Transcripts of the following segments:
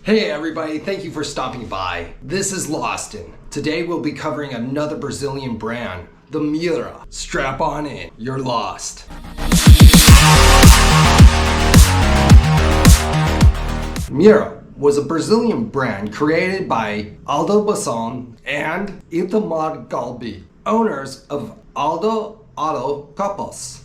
Hey everybody, thank you for stopping by. This is Lostin. Today we'll be covering another Brazilian brand, the Miura. Strap on in, you're lost. Miura was a Brazilian brand created by Aldo Basson and Itamar Galbi, owners of Aldo Auto Capos.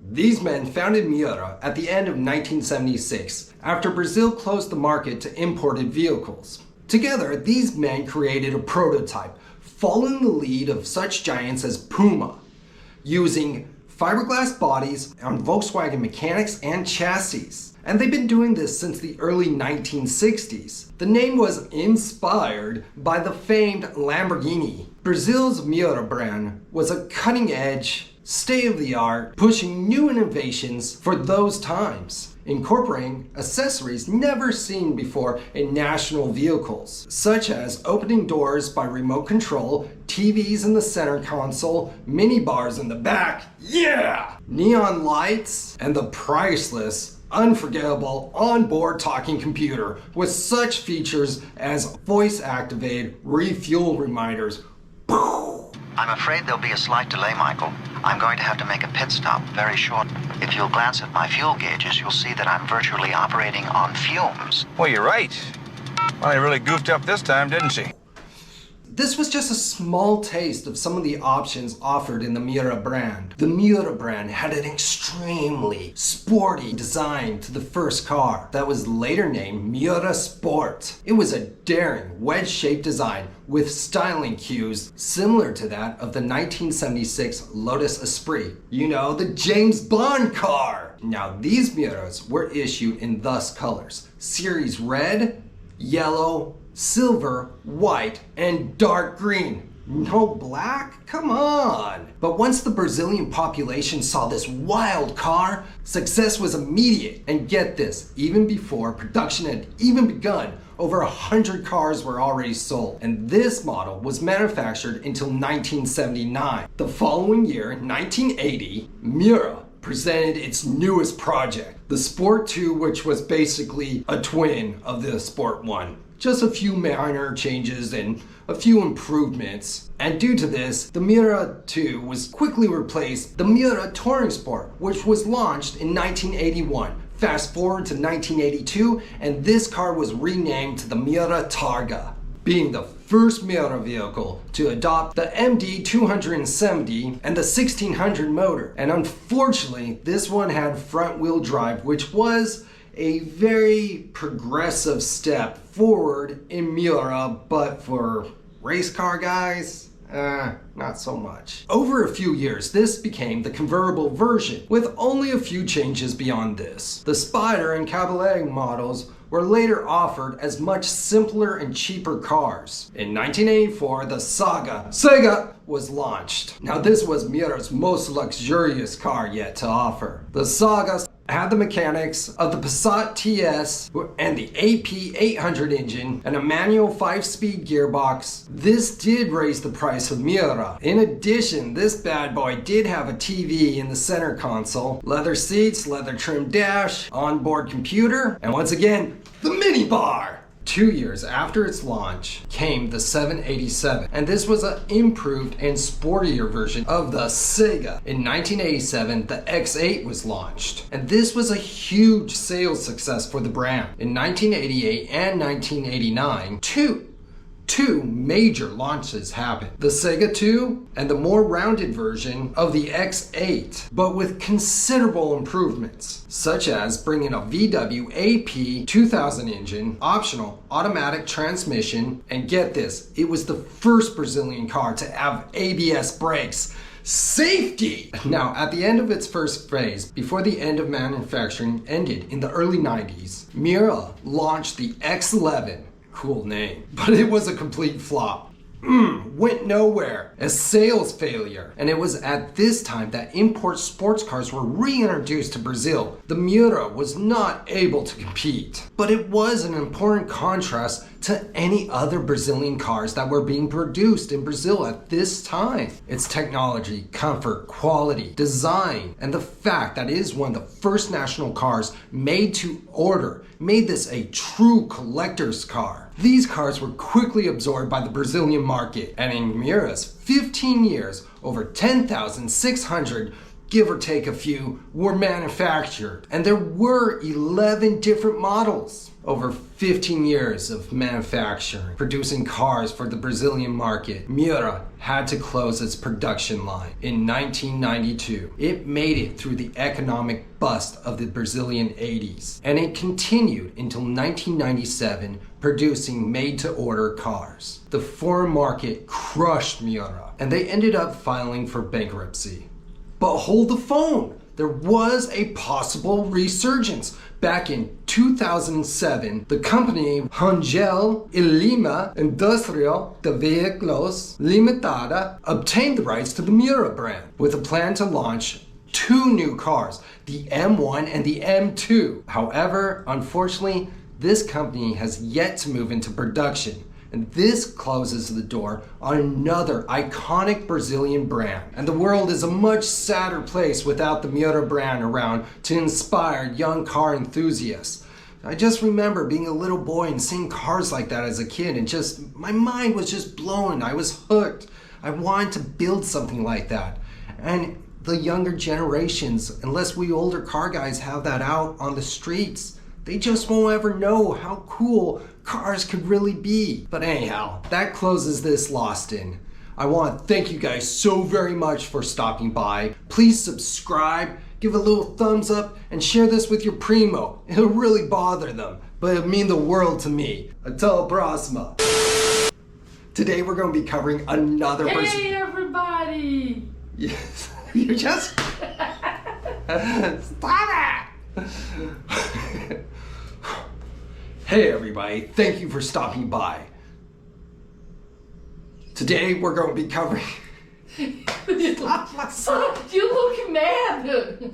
These men founded Miura at the end of 1976 after Brazil closed the market to imported vehicles. Together, these men created a prototype, following the lead of such giants as Puma, using fiberglass bodies on Volkswagen mechanics and chassis. And they've been doing this since the early 1960s. The name was inspired by the famed Lamborghini. Brazil's Miura brand was a cutting-edge, state-of-the-art, pushing new innovations for those times, incorporating accessories never seen before in national vehicles, such as opening doors by remote control, TVs in the center console, mini bars in the back, neon lights, and the priceless, unforgettable onboard talking computer with such features as voice-activated refuel reminders. I'm afraid there'll be a slight delay, Michael. I'm going to have to make a pit stop very short. If you'll glance at my fuel gauges, you'll see that I'm virtually operating on fumes. Well, you're right. Well, they really goofed up this time, didn't she? This was just a small taste of some of the options offered in the Miura brand. The Miura brand had an extremely sporty design to the first car that was later named Miura Sport. It was a daring, wedge-shaped design with styling cues similar to that of the 1976 Lotus Esprit. You know, the James Bond car! Now, these Miuras were issued in thus colors: Series Red, Yellow, Silver, White, and Dark Green. No black? Come on! But once the Brazilian population saw this wild car, success was immediate. And get this, even before production had even begun, over 100 cars were already sold, and this model was manufactured until 1979. The following year, 1980, Miura presented its newest project, the Sport 2, which was basically a twin of the Sport 1. Just a few minor changes and a few improvements. And due to this, the Miura 2 was quickly replaced the Miura Touring Sport, which was launched in 1981. Fast forward to 1982, and this car was renamed to the Miura Targa, being the first Miura vehicle to adopt the MD 270 and the 1600 motor. And unfortunately, this one had front-wheel drive, which was a very progressive step forward in Miura, but for race car guys, not so much. Over a few years, this became the convertible version, with only a few changes beyond this. The Spider and Cabriolet models were later offered as much simpler and cheaper cars. In 1984, the Sega was launched. Now this was Miura's most luxurious car yet to offer. The Saga had the mechanics of the Passat TS and the AP 800 engine and a manual 5-speed gearbox. This did raise the price of Miura. In addition, this bad boy did have a TV in the center console, leather seats, leather trimmed dash, onboard computer, and once again, the minibar. 2 years after its launch came the 787, and this was an improved and sportier version of the Sega. In 1987, the X8 was launched, and this was a huge sales success for the brand. In 1988 and 1989, two major launches happened: the Sega 2 and the more rounded version of the X8, but with considerable improvements, such as bringing a VW AP 2000 engine, optional automatic transmission, and get this, it was the first Brazilian car to have ABS brakes. Safety! Now, at the end of its first phase, before the end of manufacturing ended in the early 90s, Miura launched the X11. Cool name. But it was a complete flop. Went nowhere. A sales failure. And it was at this time that import sports cars were reintroduced to Brazil. The Miura was not able to compete. But it was an important contrast to any other Brazilian cars that were being produced in Brazil at this time. Its technology, comfort, quality, design, and the fact that it is one of the first national cars made to order made this a true collector's car. These cars were quickly absorbed by the Brazilian market, and in Miura's 15 years, over 10,600, give or take a few, were manufactured. And there were 11 different models. Over 15 years of manufacturing, producing cars for the Brazilian market, Miura had to close its production line. In 1992, it made it through the economic bust of the Brazilian 80s, and it continued until 1997, producing made-to-order cars. The foreign market crushed Miura, and they ended up filing for bankruptcy. But hold the phone! There was a possible resurgence. Back in 2007, the company Rangel e Lima Industrial de Veículos Limitada obtained the rights to the Miura brand with a plan to launch 2 new cars, the M1 and the M2. However, unfortunately, this company has yet to move into production. And this closes the door on another iconic Brazilian brand. And the world is a much sadder place without the Miura brand around to inspire young car enthusiasts. I just remember being a little boy and seeing cars like that as a kid, and just, my mind was just blown. I was hooked. I wanted to build something like that. And the younger generations, unless we older car guys have that out on the streets, they just won't ever know how cool cars could really be. But anyhow, that closes this Lost In. I want to thank you guys so very much for stopping by. Please subscribe, give a little thumbs up, and share this with your primo. It'll really bother them, but it'll mean the world to me. Until próxima. Today we're going to be covering another Hey everybody! Yes, you just... Stop it! Hey everybody, thank you for stopping by. Today we're going to be covering... Son, you look mad!